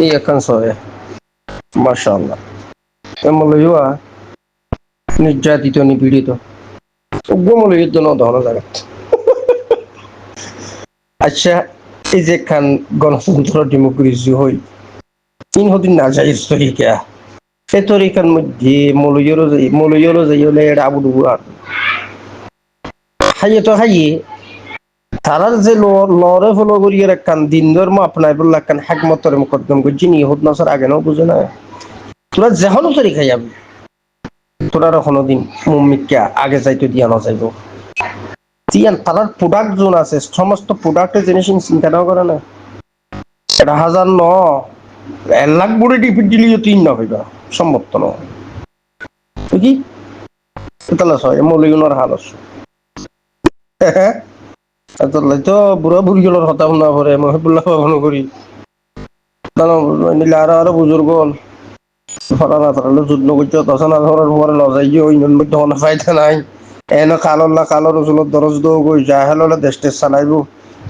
Iya kan soya, masya Allah. Emang নির্যাতিত নিপীড়িত উগ্রমূল্য যুদ্ধ ন ধরো জায়গা। আচ্ছা, এই যে খান গণতন্ত্র ডেমোক্রেসি হই তিন হদিন না যাই তরিকা এ তরিকার মধ্যে মৌলয়রও যাই হলে এটা আবু ডুবু আর হাইয়ে তো হাইয়ে তারার যে লরে ফলো করিয়ে রাখান দিন ধর্ম আপনার বললা কান হাকমতরে মুকদ্দম করছি নি হদ নসর আগে নাও বুঝে না তোরা যেহনো তরিকা যাবি তোরা কোনোদিন মুম্মিকা আগে যাইতে দিয়া না যাইব তিয়ান তারার প্রোডাক্ট জোন আছে সমস্ত প্রোডাক্টের জিনিস চিন্তা নাও করে না এটা হাজার ন 1,00,000 বুড়ে ডিপিট দিলেও তিন না হইবা সম্ভব তো নয় কি তাহলে ছয় মৌলিগুলোর হাল আছে তাহলে তো বুড়া বুড়িগুলোর হতা শুনা পরে মহিবুল্লাহ মনে করি নিলে আরো বুজুর্গ ফরা না তাহলে যুদ্ধ করছে তখন আর পরে লজাই ওই মধ্যে কোনো ফায়দা নাই এনে কালোর ওজনত দরজ দৌ গই জাহেল হলে দেশ টেস চালাইব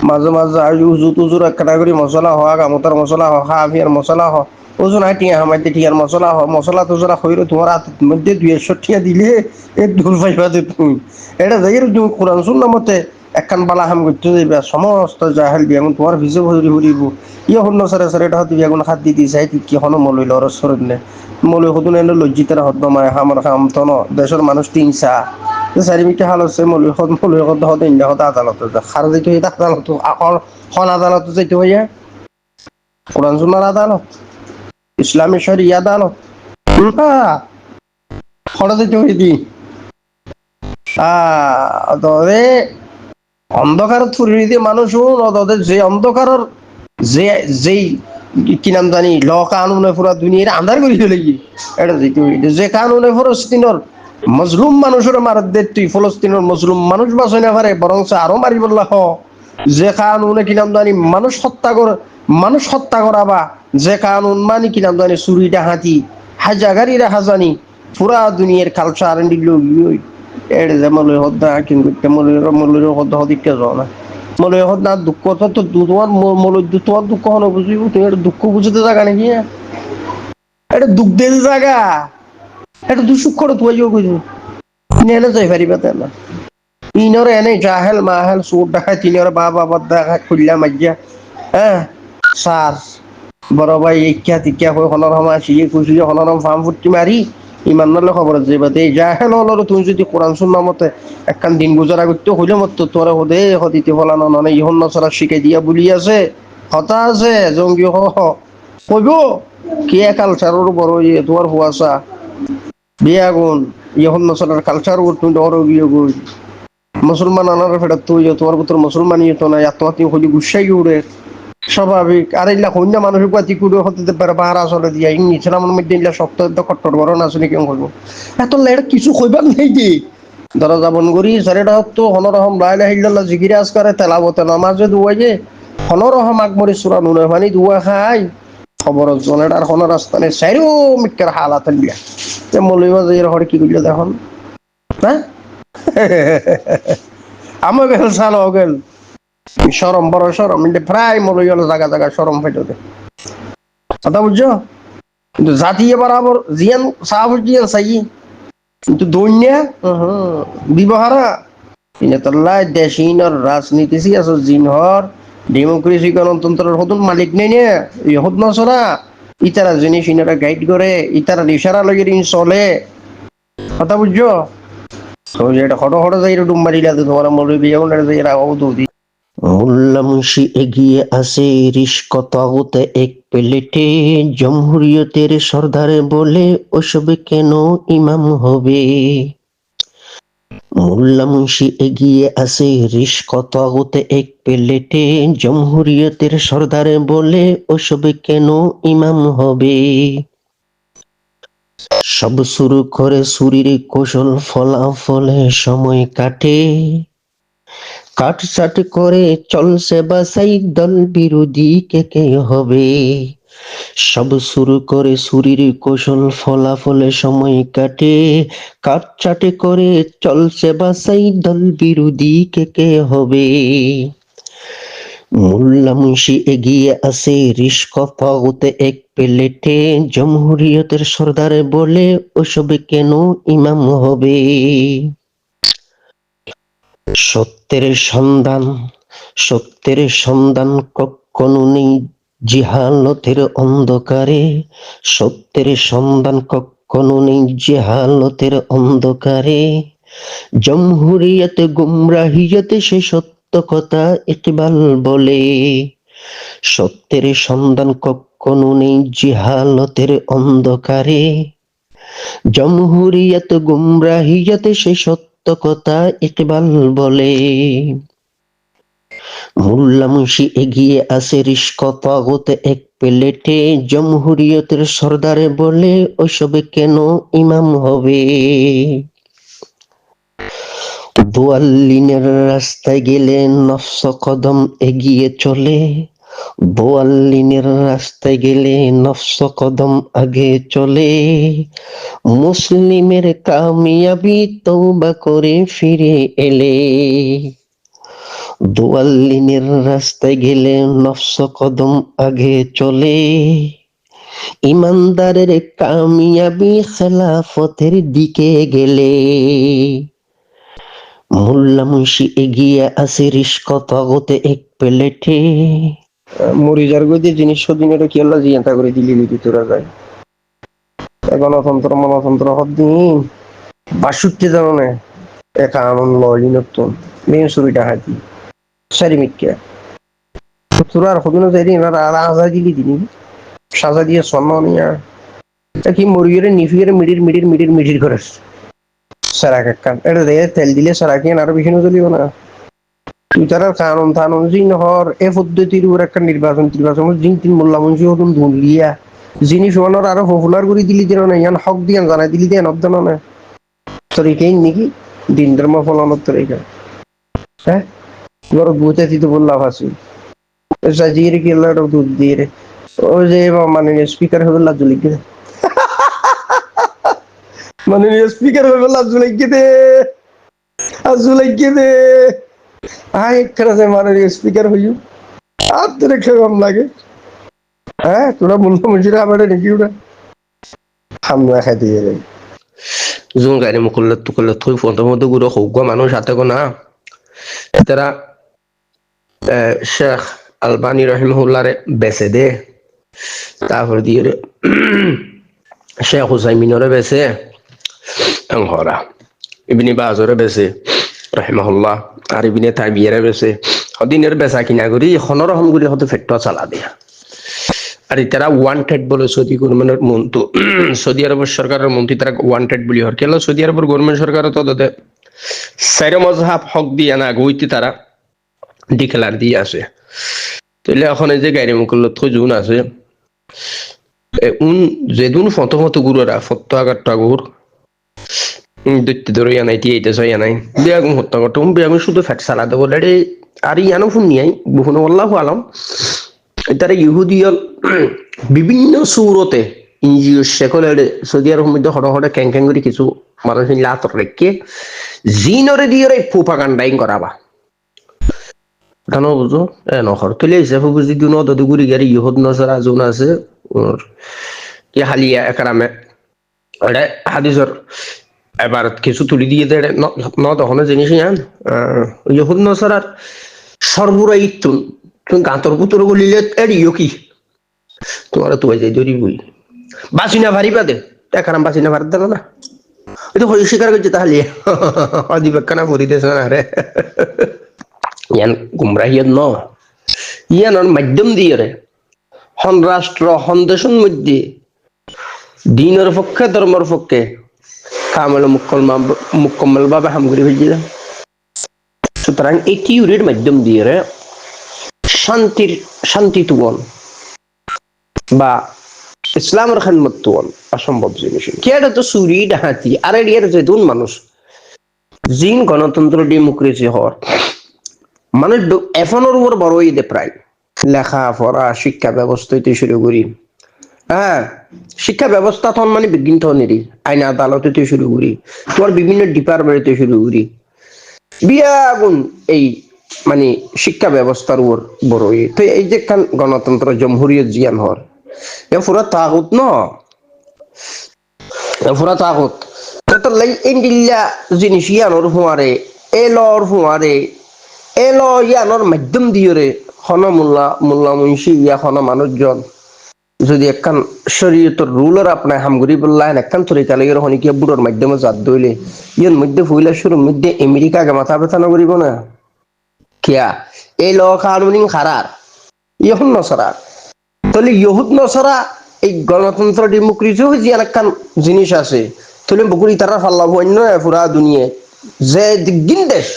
মাঝে মাঝে আয়ু উজুত উজুর একটা করে মশলা হওয়া গামতার মশলা হ হাফিয়ার মশলা হ ওজন আই টিয়া হামাইতে টিয়ার মশলা হ মশলা তোজরা হইলে তোমার হাতের মধ্যে 200 টিয়া দিলে এক ধুল পাইবা যে তুমি এটা যাই তুমি কোরআন শুননা মতে একখান বালা হাম করতে যাইবা সমস্ত জাহেল বিয়াগুন তোমার ভিজে ভরি ভরিব ইয়ে হন্য সারে সারে এটা হতে বিয়াগুন হাত দিয়ে দিছে কি হনো মলই লর সরদ নে মলই হতুন এনে লজ্জিতের হদ্দমায় হামর হাম তন দেশের মানুষ তিনসা চারিমিটা হাল হচ্ছে মলই হতে ইন্ডিয়া হতে আদালত খার যাইতে হইতে আদালত হন আদালত যাইতে হইয়া কোরআন সুন্নাহর আদালত ইসলামী শরিয়া আদালত হরে যাইতে হই দি তবে অন্ধকার ফুরিয়ে দিয়ে মানুষ ওদের যে অন্ধকারের যে যেই কি নাম জানি ল কানুনে পুরা দুনিয়ার আন্ধার করে ফেলে গিয়ে এটা যেতে হইলে যে কানুনে ফলস্তিনের মজলুম মানুষের মারার দে তুই ফলস্তিনের মজলুম মানুষ বাঁচাই না পারে বরং আরো মারি বললা হ যে কানুনে কি নাম জানি মানুষ হত্যা করাবা যে কানুন মানে কি নাম জানি চুরি ডাহাতি হাজাগারি রাখা জানি পুরা দুনিয়ার কালচার এটা যে মলয় হদ্দা কিন্তু মলয় হদ্দা হদিকে যাও না মলয় হদ্দা দুঃখ তো তোমার মলয় তোমার দুঃখ হলো বুঝিব তুমি এটা দুঃখ বুঝতে জায়গা নাকি এটা দুঃখ দিয়ে জায়গা এটা দুঃখ করে তুই যাও বুঝবো এনে যাই পারিবা তাই না ইনর এনে জাহেল মাহেল সুর দেখায় তিনর বাবা দেখা খুললা মাইয়া হ্যাঁ সার বড় ভাই ইচ্ছা টিকা হয়ে হনর সময় আসিয়ে খুশি হনরম ফার্ম ফুটি মারি ইমান নালে খবর যাইবা এই জাহেল হলো তুমি যদি কোরআন শুননা মতে একখান দিন গুজারা করতে হইলে মত তোরা হদে হদিতে ফলানো নয় ইহন নসরা শিখাই দিয়া বলি আছে হতা আছে জঙ্গি কইব কি কালচারের বড় ইয়ে তোমার হুয়াশা বিয়া গুণ ইহন নসরার কালচার তুমি ডর গিয়ে গই মুসলমান আনার ফেরত তুই তোমার পুত্র মুসলমান ইয়ে তো না আত্মহত্যা হলি গুসাই উড়ে স্বাভাবিক আর এইলা হইনা মানুষের পাতি কুড়ে হতে পারে বাহারা চলে দিয়া ইসলামের মধ্যে ইলা শক্ত কট্টর বড় না শুনি কেমন করবো এত লেট কিছু কইবার নেই যে দরজা বন করি সারেটা তো হনরহম লাইলা হিল্লাল্লাহ জিকিরাজ করে তেলাবতে নামাজে দুয়াই যে হনরহম আকবরী সূরা নুনে পানি দুয়া খাই খবর জনের আর হনর রাস্তানে সাইরো মিক্কার হালাত লিয়া তে মলইবা যে হড় কি কইলো দেখুন হ্যাঁ আমা গেল সাল গেল সরম বড় সরম প্রায় মনে গেল জায়গা জায়গা সরম ফেটে কথা বুঝছো কিন্তু জাতীয় বরাবর জিয়ান সাহাব জিয়ান সাই কিন্তু দৈন্যা বিবাহারা ইনাতাল্লাহ দেশিনর রাজনীতি আছে জিনহর ডেমোক্রেসি গণতন্ত্রের হতুন মালিক নেই নে ইহুদ নসরা ইতারা জিনিস ইনারা গাইড করে ইতারা ইশারা লগে চলে কথা বুঝছো তো যেটা হটো হটো যাই ডুম্বারিলা তোমার মৌলবী বিয়াগুন যাই রাও দৌদি মোল্লা মুন্সি এগিয়ে আসে রিস্ক তাগুতে এক প্লেটে জমহুরিয়তের সর্দার বলে ওসব কেন ইমাম হবে মোল্লা মুন্সি এগিয়ে আসে রিস্ক তাগুতে এক প্লেটে জমহুরিয়তের সর্দার বলে ওসব কেন ইমাম হবে সব শুরু করে সুরির কৌশল ফলাফলে সময় কাটে কাটছাট করে চলছে বাসাই দল বিরোধী কে হবে সব শুরু করে সুরির কৌশল ফলাফলে সময় কাটে কাটছাট করে চলছে বাসাই দল বিরোধী কে হবে মোল্লা মুন্সি এগিয়ে আসে রিস্ক তাগুতে এক প্লেটে জমহুরিয়তের সর্দারে বলে ওসবে কেন ইমাম হবে? সত্যের সন্ধান সত্যের সন্ধান কখনো নেই জিহালতের অন্ধকারে। সত্যের সন্ধান কখনো নেই জিহালতের অন্ধকারে। জমহুরিয়তে গুমরাহিয়তে সে সত্য কথা ইকবাল বলে। সত্যের সন্ধান কখনো নেই জিহালতের অন্ধকারে। জমহুরিয়ত গুমরাহিয়তে সে সত্য কথা ইকবাল বলে। মোল্লা মুন্সি এগিয়ে আসে রিস্ক তাগুতে এক প্লেটে। জমহুরিয়তের সর্দারে বলে ওসবে কেন ইমাম হবে? বোয়াল্লিনের রাস্তায় গেলে নফস কদম এগিয়ে চলে। বোয়াল্লিনের রাস্তায় গেলে নফস কদম আগে চলে। মুসলিমের কামিয়াবি তওবা করে ফিরে এলে। দোয়াল্লিনের রাস্তায় গেলে নফস কদম আগে চলে। ইমানদারের কামিয়াবি খেলাফতের দিকে গেলে। মোল্লা মুন্সি এগিয়ে আসে রিস্ক তাগুতে এক প্লেটে। মরিজার গই দিয়ে জিনিস দিনের কি আল্লাহ জিয়াতা করে দিলি দিদি তোরা যায় গণতন্ত্র মনতন্ত্র হদ্দিন ৬২ জনে একা আনন্দ লই নতুন মেন ছবিটা হাতি সারি মিটকে তোরা আর হদিনও যাই দিন আর আজা দিলি দিনি সাজা দিয়ে স্বর্ণ নিয়া কি মরিয়ে নিফিয়ে মিডির করে সারাক একখান এটা দিয়ে তেল দিলে সারাকি আরো বেশি চলিব না তুই তার কানুন থানুন জিন হর এ পদ্ধতির উপর একটা নির্বাচন জিন তিন মোল্লা মঞ্চি হতুন ধুলিয়া জিনিস ওনার আরো পপুলার করে দিলি দিন না ইয়ান হক দিয়ান জানাই দিলি দেন অবদান না তোর একেই নাকি দিন ধর্ম ফলানোর তোর একা হ্যাঁ বড় বুঝে দিতে বললাম আসি সাজিয়ে কি দুধ দিয়ে রে ও যে মাননীয় স্পিকার হবে লাজু লিখে দে মাননীয় স্পিকার হবে লাজু লিখে দে আজু লিখে দে আয় এখানে যে মাননীয় স্পিকার হইউ আর তোর কেমন লাগে হ্যাঁ তোরা মোল্লা মঞ্জিরা আমার নাকি ওরা হামলা খাই দিয়ে রে জুন গাড়ি মুকুল্লা থই ফোন মধ্যে গুলো হোক মানুষ হাতে গো না তারা শেখ আলবানী রহিমহুল্লারে বেচে দে তারপর দিয়ে শেখ হুসাইমিনরে বেচে হরা ইবনি বাজরে বেচে রহিমাহুল্লাহ আর ইবনে তাইমিয়ারে বেচে দিনের বেচা কিনা করি হনরহম করে হয়তো ফেটটা চালা দেয়া আর তারা ওয়ান্টেড বলে সৌদি গভর্নমেন্টের মন্ত্রী সৌদি আরবের সরকারের মন্ত্রী তারা ওয়ান্টেড বলি হর কেন সৌদি আরবের গভর্নমেন্ট সরকার তো তাদের সাইর মজহাব হক দিয়ে না গইতে তারা ডিক্লার দিয়ে আসে তাহলে এখন এই যে গাড়ি মুকুল্লত জুন আছে যেদুন ফত গুরুরা ফত আগারটা গুর দৈত্য ধরে আনাই এইটা ছয় আনাই বেয়াগুম হত্যা করতে বেয়াগুম শুধু ফ্যাট সালাতে বলে রে আর ইয়ানো ফোন নিয়াই বহুন আল্লাহ আলম তারা ইহুদিয় বিভিন্ন সুরতে ইঞ্জিও শেকলের সৌদি আরব মধ্যে হড় ক্যাং করে কিছু মানুষ লাতর রেখে জিনরে দিয়ে প্রোপাগান্ডাই করাবা কেন বুঝো এ নহর তুলে হিসাবে বুঝি দিন দদুগুরি গাড়ি ইহুদ নজরা যোন আছে কি হালিয়া একরামে এটা হাদিসর এবার কিছু তুলি দিয়ে দেয় ন তখন জিনিস ইয়ান ইহুদ নজরার সর্বরাই তুমি গাঁতর পুতর গলিলে এড়িও কি তোমার তো যাই দৌড়ি বই বাঁচি না ভারি পাতে একরাম বাঁচি না ভারত দেন না এটা হয়ে স্বীকার করছে তাহলে অধিবেক্ষণা করিতেছে না রে ইয়ান গুমরাহিয়ত ন ইয়ান মাধ্যম দিয়ে রে হন রাষ্ট্র হন দেশের মধ্যে দিনের পক্ষে ধর্মের পক্ষে কামল মুকম্মল ভাবে হাম করে ফেলছিল সুতরাং এই থিওরির মাধ্যম দিয়ে রে শান্তি তুবন বা ইসলামের খেদমত তুবন অসম্ভব জিনিস কেটা তো চুরি ডাহাতি আর এর যেদুন মানুষ জিন গণতন্ত্র ডেমোক্রেসি হওয়ার মানুষ এফনের উপর বড় দে প্রায় লেখা পড়া শিক্ষা ব্যবস্থা হইতে শুরু করি হ্যাঁ শিক্ষা ব্যবস্থা তখন মানে বিজ্ঞান থনেরই আইন আদালত হইতে শুরু করি তোমার বিভিন্ন ডিপার্টমেন্ট হইতে শুরু করি বিয়া গুণ এই মানে শিক্ষা ব্যবস্থার উপর বড় তো এই যে গণতন্ত্র জমহুরিয়ত জিয়ান হর এ পুরা তাগুত ন এ পুরা তাগুত তো লাই ইন্ডিল্লা জিনিস ইয়ানোর হুয়ারে এলর হুয়ারে এল ইয়ানোর মাধ্যম দিয়রে হন মোল্লা মুন্সি ইয়া হন মানুষজন যদি একখান শরীয়তের রুলার আপনার হামগুড়ি বললেন একখান তরিকা লেগে হনি কি বুড়োর মাধ্যমে জাত দইলে ইয়ার মধ্যে ফুইলা শুরুর মধ্যে আমেরিকাকে মাথা ব্যথা না করিব না কিয়া এই ল কানুনিং খারার ইহুন নসরা তাহলে ইহুদ নসরা এই গণতন্ত্র ডেমোক্রেসি যে একখান জিনিস আছে তাহলে বকুড়ি তারা ফাল্লাভ অন্য পুরা দুনিয়া যে দিন দেশ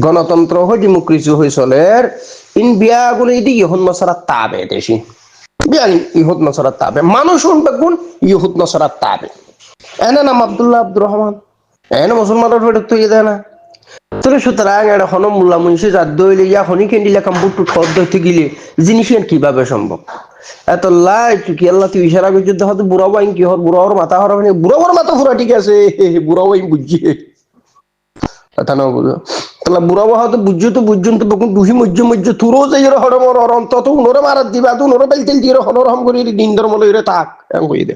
গণতন্ত্র হয় ডেমোক্রেসি হয়ে চলে ইন বিয়াগুলো এটি ইহুদ নসরা তাবে দেশি বিয়ানি ইহুদ নসরা তাবে মানুষ বেগুন ইহুদ নসরা তাবে এনে নাম আব্দুল্লাহ আব্দুর রহমান এনে মুসলমানের ফেরত তৈরি দেয় না তোর সুতরাং এটা হন মোল্লা মুন্সি জাত দইলে ইয়া হনি কেন্ডিলা কাম্বুটু ঠদ দইতে গিলে জিনিস কিভাবে সম্ভব এত লাই কি আল্লাহ তুই ইশারা করছিস দেখো তো বুড়া বাইন কি হর বুড়াওর মাথা হর মানে বুড়াওর মাথা পুরা ঠিক আছে বুড়া বাইন বুঝছি কথা না বুঝো তাহলে বুড়া বাহা তো বুঝছো তো বকুন দুহি মজ্জ তুরো যাই হর মর অন্তত উনরে মারাত দিবা তো উনরে বেলতেল দিয়ে হনর হাম করি দিন ধর্ম লইরে তাক এম কই দে